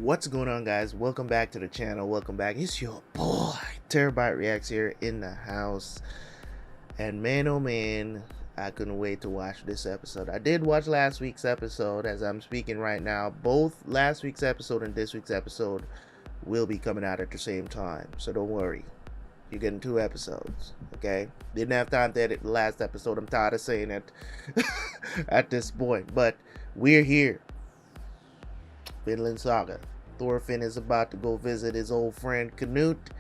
What's going on, guys? Welcome back to the channel. Welcome back. It's your boy Terabyte Reacts here in the house. And man, oh man, I couldn't wait to watch this episode. I did watch last week's episode as I'm speaking right now. Both last week's episode and this week's episode will be coming out at the same time, so don't worry. You're getting 2 episodes, okay? Didn't have time to edit the last episode. I'm tired of saying it at this point, but we're here. Vinland Saga. Thorfinn is about to go visit his old friend Canute.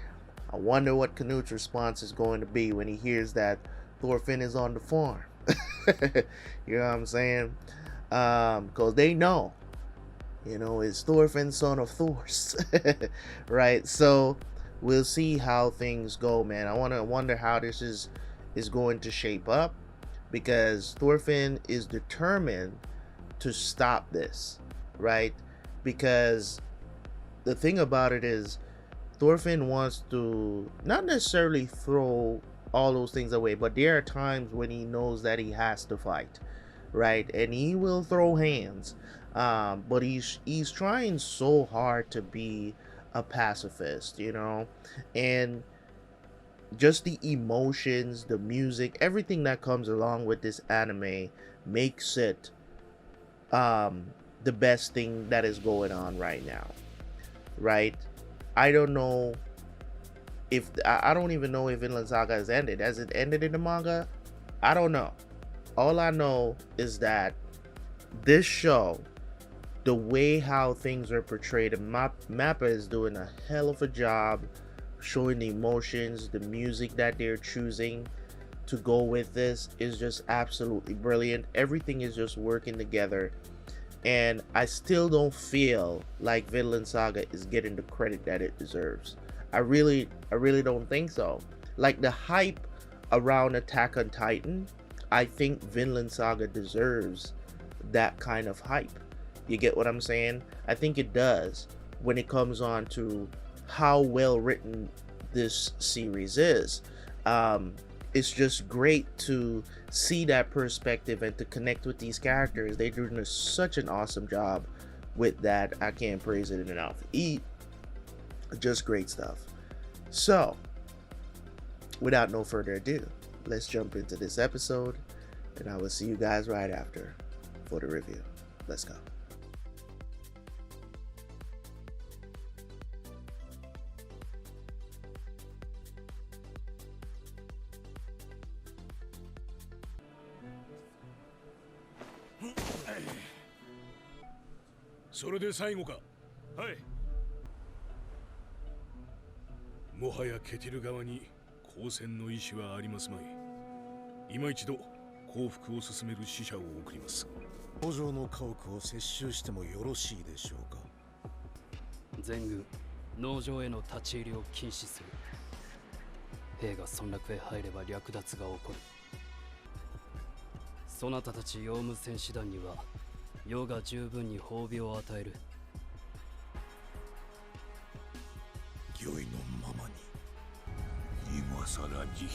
I wonder what Canute's response is going to be when he hears that Thorfinn is on the farm. You know what I'm saying? Because they know, it's Thorfinn, son of Thors. Right? So we'll see how things go, man. I wonder how this is going to shape up, because Thorfinn is determined to stop this, right? Because the thing about it is, Thorfinn wants to not necessarily throw all those things away, but there are times when he knows that he has to fight, right? And he will throw hands, but he's trying so hard to be a pacifist, and just the emotions, the music, everything that comes along with this anime makes it the best thing that is going on right now, right? I don't know if I don't even know if Vinland Saga has ended. Has it ended in the manga? I don't know. All I know is that this show, the way how things are portrayed, Mappa is doing a hell of a job showing the emotions. The music that they're choosing to go with this is just absolutely brilliant. Everything is just working together, and I still don't feel like Vinland Saga is getting the credit that it deserves. I really don't think so. Like the hype around Attack on Titan, I think Vinland Saga deserves that kind of hype. You get what I'm saying? I think it does when it comes on to how well written this series is. It's just great to see that perspective and to connect with these characters. They're doing such an awesome job with that. I can't praise it enough. Just great stuff. So, without no further ado, let's jump into this episode, and I will see you guys right after for the review. Let's go. Soれで最後か。はい。もはやケティル側に交戦の意思はありますまい。今一度降伏を進める使者を送ります。北条の家屋を接収してもよろしいでしょうか。全軍農場への立ち入りを禁止する。兵が村落へ入れば略奪が起こる。そなたたち用務戦士団には世が十分に褒美を与える。御意のままに。今さら慈悲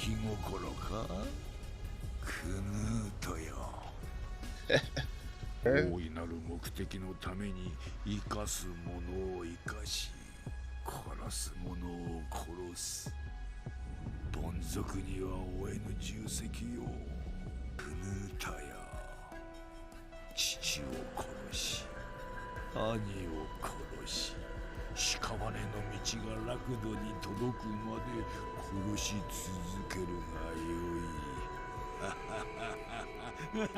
心か。クヌートよ。大いなる目的のために生かす者を生かし、殺す者を殺す。凡俗には負えぬ重責よ。クヌータや。父を殺し、兄を殺し、屍の道が楽土に届くまで殺し続けるがよい。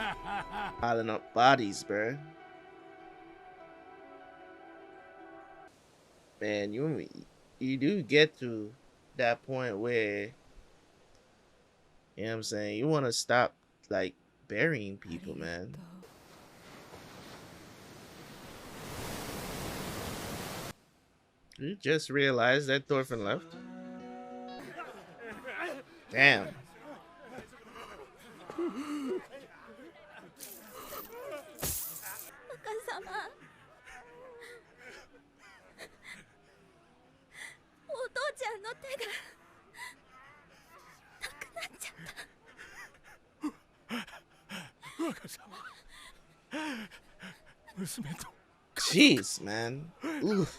Piling up bodies, bro. Man, you do get to that point where, you know what I'm saying, you want to stop like burying people, man. You just realized that Thorfinn left? Damn. Jeez, man. Oof.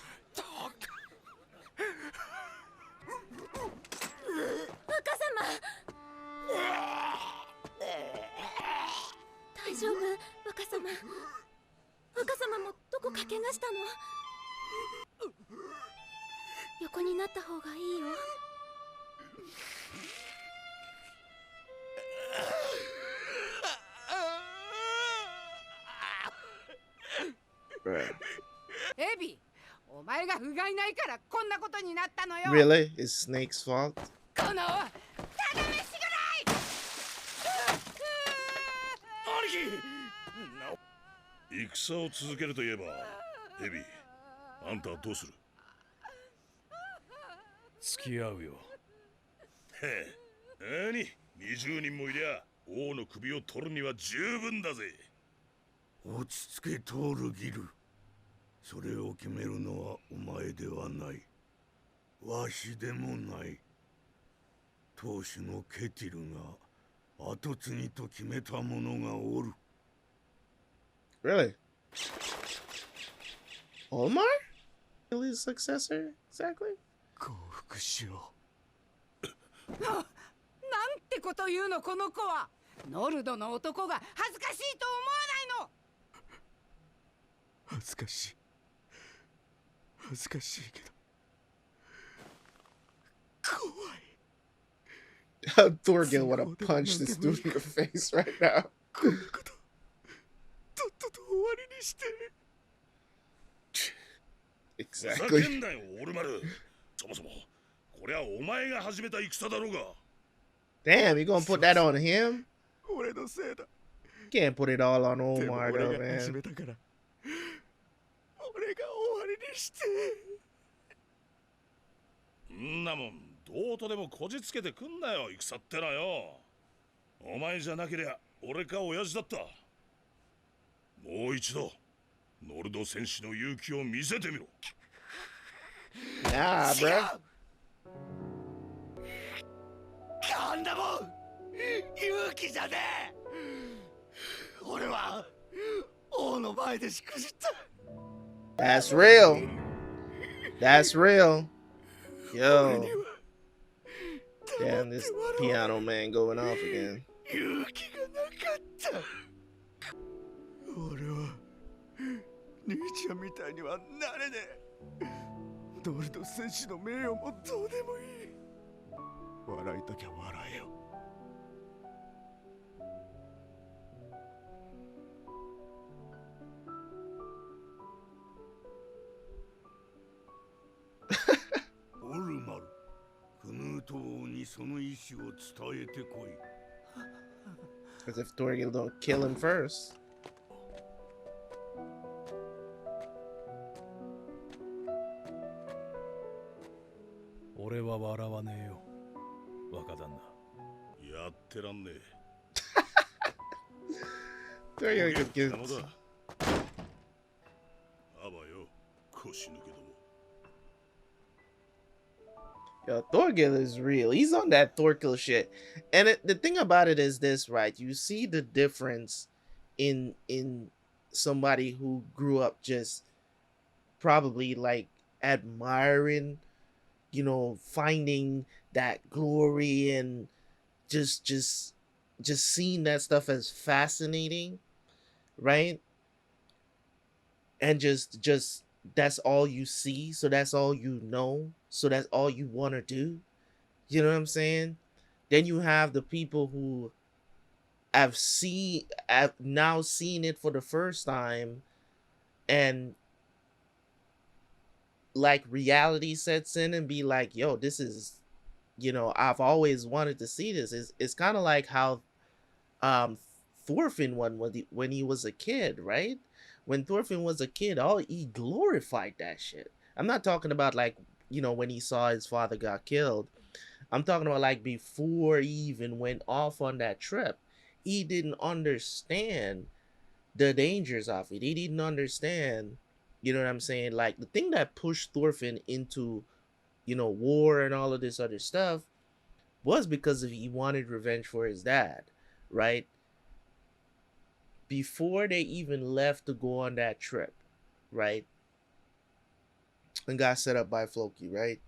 若様大丈夫若様若様もどこか怪我したの横になった方がいいよ Bruh. エビ、お前が不甲斐ないからこんなことになったのよ。 Really? It's Snake's fault? このただ飯ぐらい。兄貴、戦を続けると言えば、エビ、あんたはどうする？付き合うよ。へえ、何？20人もいりゃ王の首を取るには十分だぜ。落ち着け、トールギル。それを決めるのはお前ではない。わしでもない。当主のケティルが後継ぎと決めた者がおる。Really? Omar? His successor? Exactly? 降伏しよなんてこと言うのこの子は。ノルドの男が恥ずかしいと思わないの。恥ずかしい。恥ずかしいけど。怖い。Thorgil want to punch this dude in the face right now. こんなこと、とっとと終わりにして。ふざけ Exactly. んなよ、オルマル。そもそも、これはお前が始めた戦だろうが。 Damn, you gonna put that on him? 俺のせいだ。 Can't put it all on でも Omar 俺 though, が始 man. めたから。俺が終わりにして。んなもん、どうとでもこじつけてくんなよ、戦ってのよ。お前じゃなけりゃ、俺か親父だった。もう一度、ノルド戦士の勇気を見せてみろ。Nah, bruh. こんなもん、勇気じゃねえ。俺は、王の前でしくじった。That's real. That's real. Yo. Damn, this piano man going off again. 勇気がなかった。俺は兄ちゃんみたいにはなれねえ。ノルド戦士の名誉もどうでもいい。笑いたきゃ笑えよ。オルマル、クヌート王にその意志を伝えてこい。 As if Thorgil don't kill him first. 俺は笑わねえよ、若旦那。やってらんねえ。 Thorgil could 貴 get. 様だ。あばよ、腰抜けども。 Yo, Thorgil is real. He's on that Thorgil shit. And the thing about it is this, right? You see the difference in somebody who grew up just probably like admiring, you know, finding that glory and just seeing that stuff as fascinating, right? And just that's all you see, so that's all you know, so that's all you want to do. You know what I'm saying? Then you have the people who have now seen it for the first time, and like reality sets in and be like, yo, this is, you know, I've always wanted to see this. It's kind of like how Thorfinn when he was a kid, right? When Thorfinn was a kid, he glorified that shit. I'm not talking about like, you know, when he saw his father got killed. I'm talking about like before he even went off on that trip. He didn't understand the dangers of it. He didn't understand, you know what I'm saying? Like the thing that pushed Thorfinn into, you know, war and all of this other stuff was because he wanted revenge for his dad, right? Before they even left to go on that trip, right? and got set up by Floki, right?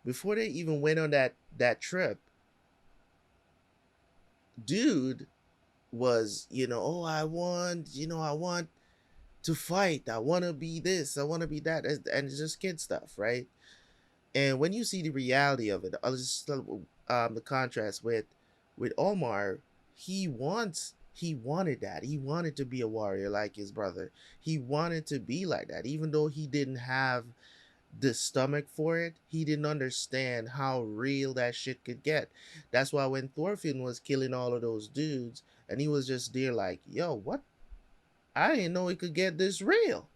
Before they even went on that trip, dude was, oh, I want to fight. I want to be this. I want to be that. And it's just kid stuff, right? And when you see the reality of it, I'll just the contrast with Omar, he wanted that. He wanted to be a warrior like his brother. He wanted to be like that, even though he didn't have the stomach for it. He didn't understand how real that shit could get. That's why when Thorfinn was killing all of those dudes, and he was just there like, yo, what? I didn't know it could get this real,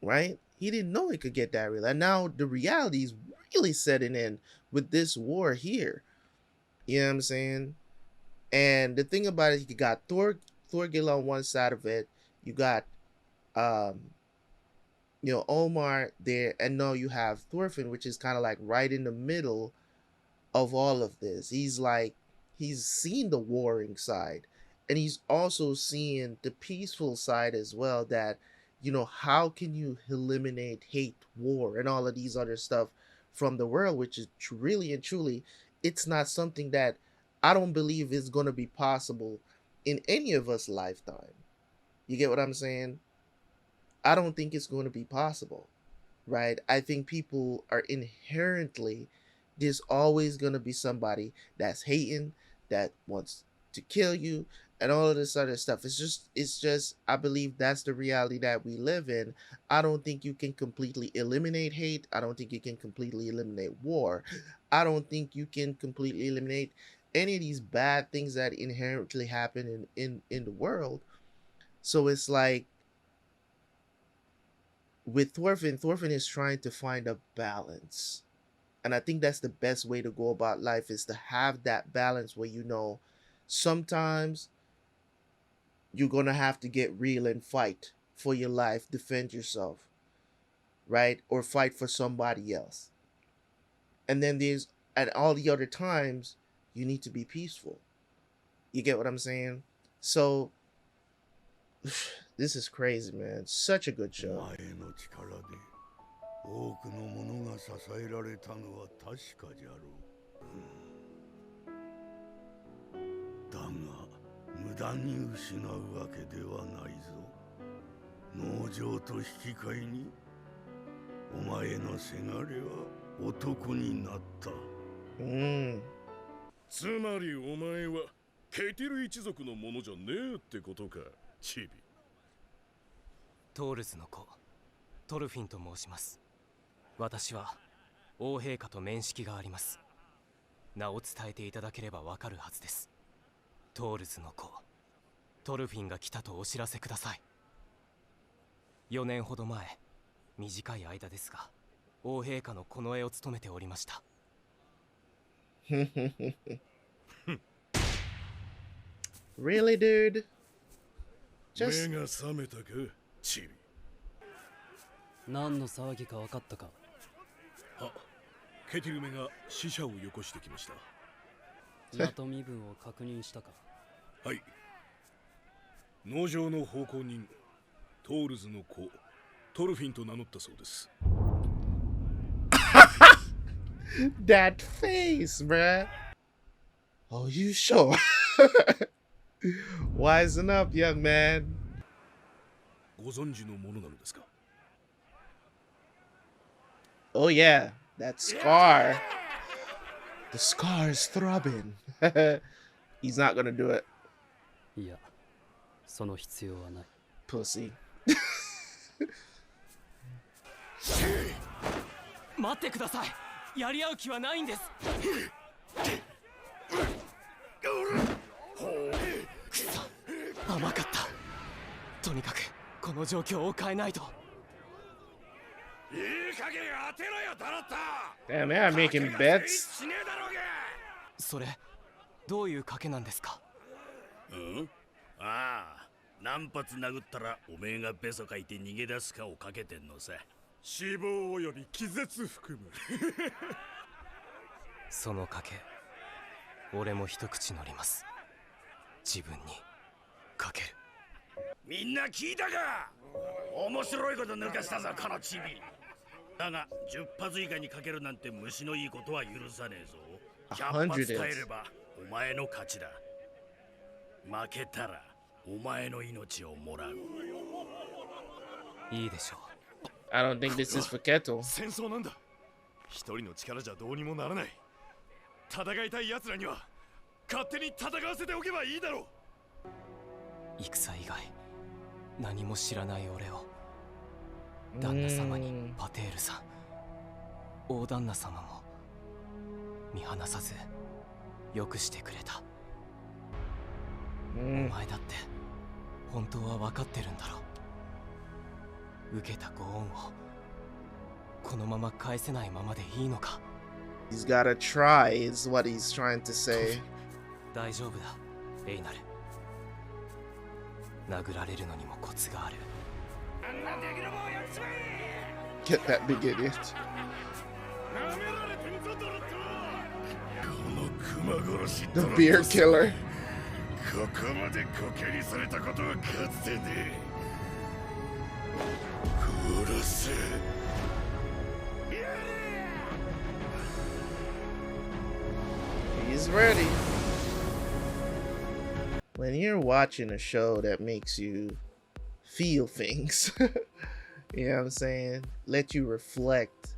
right? He didn't know it could get that real. And now the reality is really setting in with this war here. You know what I'm saying? And the thing about it, you got Thorgil on one side of it. You got um Omar there, and now you have Thorfinn, which is kind of like right in the middle of all of this. He's seen the warring side, and he's also seeing the peaceful side as well. That how can you eliminate hate, war, and all of these other stuff from the world, which is really and truly, it's not something that I don't believe is going to be possible in any of us lifetime. You get what I'm saying? I don't think it's going to be possible, right? I think people are inherently, there's always going to be somebody that's hating, that wants to kill you, and all of this other stuff. It's just, I believe that's the reality that we live in. I don't think you can completely eliminate hate. I don't think you can completely eliminate war. I don't think you can completely eliminate any of these bad things that inherently happen in the world. So it's like, with Thorfinn is trying to find a balance. And I think that's the best way to go about life, is to have that balance where sometimes you're going to have to get real and fight for your life, defend yourself, right? Or fight for somebody else. And then at all the other times, you need to be peaceful. You get what I'm saying? So this is crazy, man. Such a good show. 前の力で多くの者が支えられたのは確かじゃろう。だが無駄に失うわけではないぞ。農場と引き換えにお前のせがれは男になった。つまりお前はケティル一族のものじゃねえってことか、チビ。トールズの子、トルフィンと申します。私は王陛下と面識があります。名を伝えていただければわかるはずです。トールズの子、トルフィンが来たとお知らせください。4年ほど前、短い間ですが、王陛下の近衛を務めておりました。Really, dude? 目が覚めたか、チビ。何の騒ぎか分かったか。あ、ケティルメが死者をよこしてきました。名と身分を確認したか。はい。農場の奉公人、トールズの子、トルフィンと名乗ったそうです。That face, bruh. Oh, you sure? Wisen up, young man. ご存知のものなのですか? Oh yeah, that scar. The scar is throbbing. He's not gonna do it. いや、その必要はない。Pussy. 待ってください。やり合う気はないんです。くそ、甘かった。とにかくこの状況を変えないと。いい加減当てろよ、タロット。 Damn, they are making bets. それどういう賭けなんですか？ああ、何発殴ったらおめえがベソかいて逃げ出すかをかけてんのさ。死亡および気絶含む。その賭け、俺も一口乗ります。自分にかける。みんな聞いたか？面白いこと抜かしたぞ、このチビ。だが10発以下にかけるなんて虫のいいことは許さねえぞ。100 100発耐えればお前の勝ちだ。負けたらお前の命をもらう。いいでしょ I don't think this is for Ketil. 戦争なんだ。一人の力じゃどうにもならない。戦いたい奴らには勝手に戦わせておけばいいだろう。う。戦以外何も知らない俺を旦那様にパテールさん、大旦那様も見放さずよくしてくれた。お前だって本当は分かってるんだろう。受けたご恩をこのまま返せないままでいいのか。 He's gotta try is what he's trying to say. 大丈夫だエイナル。殴られるのにもコツがある。 Get that big idiot. この熊殺し The beer killer. ここまでコケにされたことはかつてねえ。殺せ。 He's ready. When you're watching a show that makes you feel things, you know what I'm saying? Let you reflect.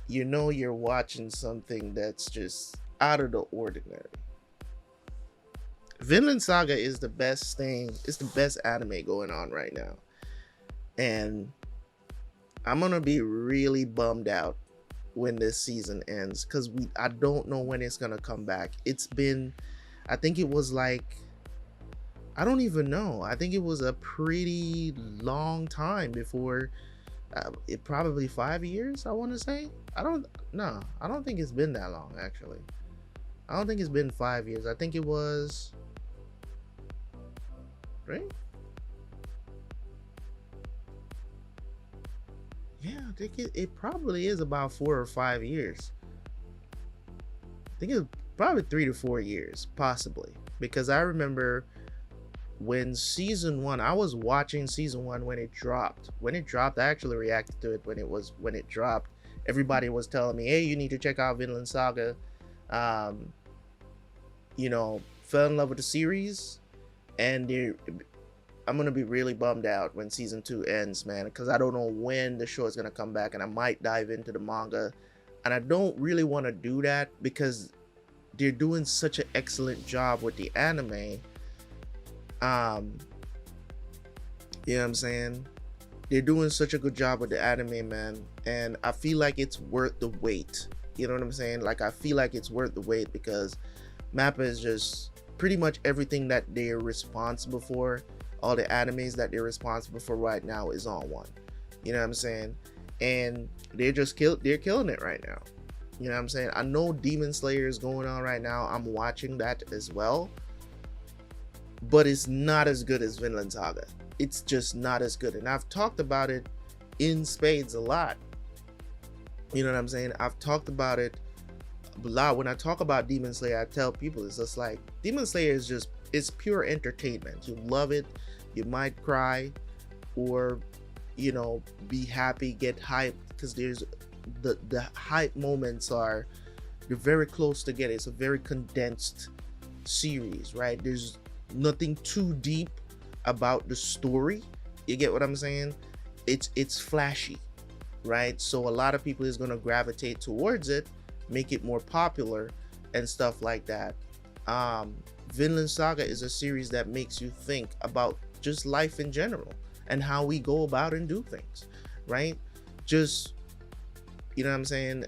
You know you're watching something that's just out of the ordinary. Vinland Saga is the best thing. It's the best anime going on right now. And I'm gonna be really bummed out when this season ends, because I don't know when it's gonna come back. It's been, I think it was like, I don't even know. I think it was a pretty long time before, it probably 5 years, I want to say. I don't think it's been that long, actually. I don't think it's been 5 years. I think it was, right? Yeah, I think it probably is about 4 or 5 years. I think it's probably 3 to 4 years, possibly. Because I remember when season 1, I was watching season 1 when it dropped. When it dropped, I actually reacted to it when it dropped. Everybody was telling me, hey, you need to check out Vinland Saga. You know, fell in love with the series. And I'm gonna be really bummed out when season 2 ends, man, because I don't know when the show is gonna come back, and I might dive into the manga, and I don't really want to do that because they're doing such an excellent job with the anime. You know what I'm saying? They're doing such a good job with the anime, man, and I feel like it's worth the wait. You know what I'm saying? Like, I feel like it's worth the wait because Mappa is just pretty much everything that they're responsible for. All the animes that they're responsible for right now is on one. You know what I'm saying? And they're killing it right now. You know what I'm saying? I know Demon Slayer is going on right now. I'm watching that as well. But it's not as good as Vinland Saga. It's just not as good. And I've talked about it in spades a lot. You know what I'm saying? I've talked about it a lot. When I talk about Demon Slayer, I tell people it's just like Demon Slayer is just, it's pure entertainment. You love it. You might cry, or, you know, be happy, get hyped, because there's the hype moments are, they're very close together. It's a very condensed series, right? There's nothing too deep about the story. You get what I'm saying? It's flashy, right? So a lot of people is gonna gravitate towards it, make it more popular and stuff like that. Vinland Saga is a series that makes you think about just life in general and how we go about and do things, right? Just, you know what I'm saying?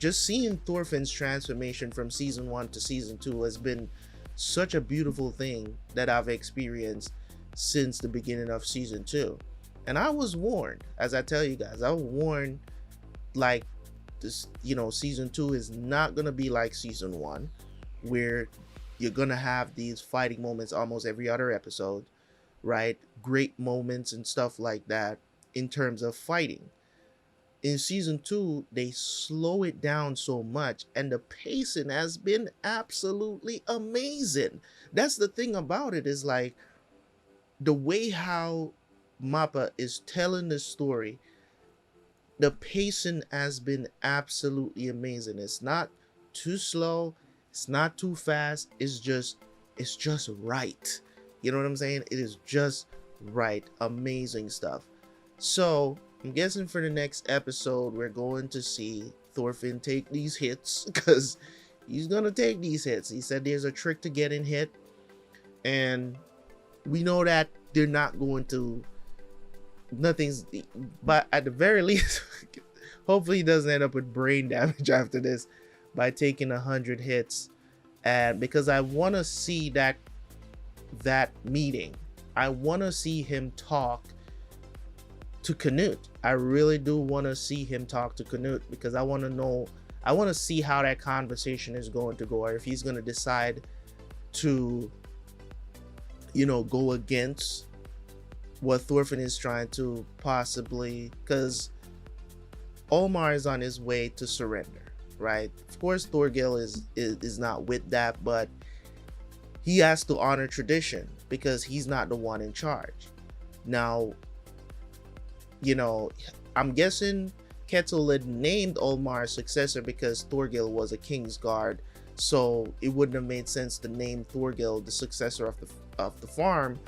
Just seeing Thorfinn's transformation from season 1 to season 2 has been such a beautiful thing that I've experienced since the beginning of season 2. And I was warned, as I tell you guys, I was warned, like, this, you know, season 2 is not gonna be like season 1, where you're gonna have these fighting moments almost every other episode, right? Great moments and stuff like that in terms of fighting. In season 2, they slow it down so much, and the pacing has been absolutely amazing. That's the thing about it, is like the way how Mappa is telling the story, the pacing has been absolutely amazing. It's not too slow, it's not too fast, it's just right. You know what I'm saying? It is just right. Amazing stuff. So I'm guessing for the next episode we're going to see Thorfinn take these hits, because he's gonna take these hits. He said there's a trick to getting hit, and we know that they're not going to, nothing's, but at the very least hopefully he doesn't end up with brain damage after this by taking 100 hits. And because I want to see that meeting, I want to see him talk to Canute. I really do want to see him talk to Canute, because I want to know, I want to see how that conversation is going to go, or if he's going to decide to, you know, go against what Thorfinn is trying to possibly, because Olmar is on his way to surrender, right? Of course Thorgil is not with that, but he has to honor tradition because he's not the one in charge. Now, you know, I'm guessing Ketil had named Olmar successor because Thorgil was a king's guard, so it wouldn't have made sense to name Thorgil the successor of the farm,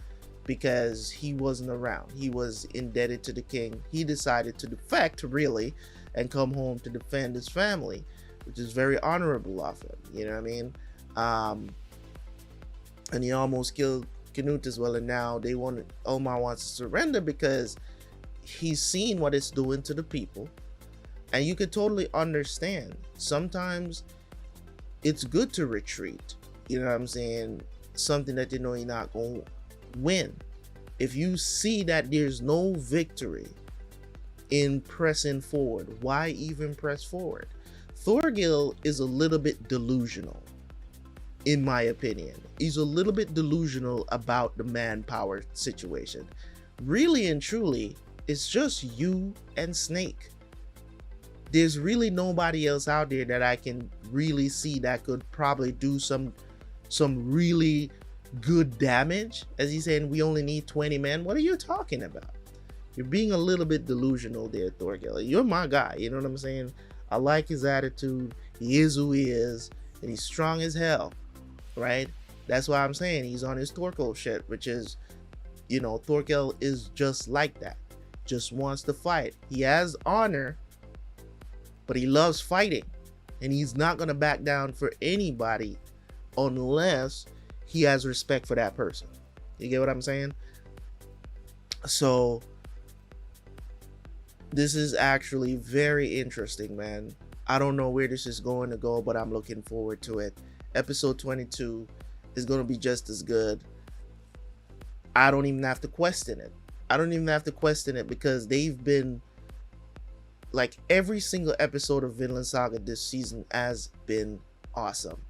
because he wasn't around. He was indebted to the king. He decided to defect, really, and come home to defend his family, which is very honorable of him. You know what I mean? And he almost killed Canute as well. And now Olmar wants to surrender because he's seen what it's doing to the people. And you could totally understand. Sometimes it's good to retreat. You know what I'm saying? Something that you know you're not going to win. If you see that there's no victory in pressing forward, why even press forward? Thorgil is a little bit delusional, in my opinion. He's a little bit delusional about the manpower situation. Really and truly, it's just you and Snake. There's really nobody else out there that I can really see that could probably do some really good damage. As he's saying, we only need 20 men. What are you talking about? You're being a little bit delusional there, Thorgil. You're my guy, you know what I'm saying? I like his attitude. He is who he is, and he's strong as hell, right? That's why I'm saying he's on his Thorgil shit, which is, you know, Thorgil is just like that. Just wants to fight. He has honor, but he loves fighting, and he's not gonna back down for anybody unless he has respect for that person. You get what I'm saying? So this is actually very interesting, man. I don't know where this is going to go, but I'm looking forward to it. Episode 22 is going to be just as good. I don't even have to question it. I don't even have to question it, because they've been, like, every single episode of Vinland Saga this season has been awesome.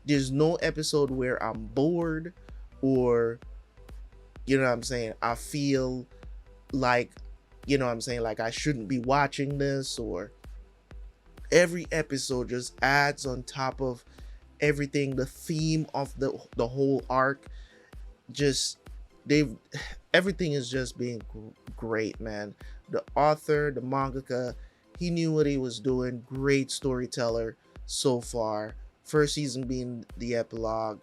There's no episode where I'm bored, or, you know what I'm saying, I feel like, you know what I'm saying, like I shouldn't be watching this. Or every episode just adds on top of everything. The theme of the whole arc, just everything is just being great, man. The author, the mangaka, he knew what he was doing. Great storyteller so far. First season being the epilogue.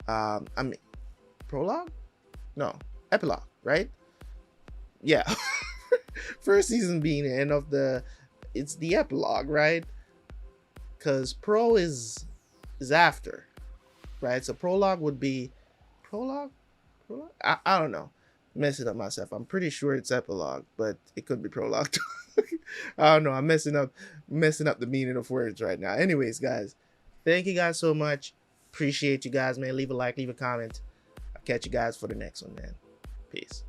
I mean, prologue? No, epilogue, right? Yeah. First season being the end of it's the epilogue, right? Because pro is after, right? So prologue would be prologue. I don't know. Messing up myself. I'm pretty sure it's epilogue, but it could be prologue too. I don't know. I'm messing up the meaning of words right now. Anyways, guys, thank you guys so much. Appreciate you guys, man. Leave a like, leave a comment. I'll catch you guys for the next one, man. Peace.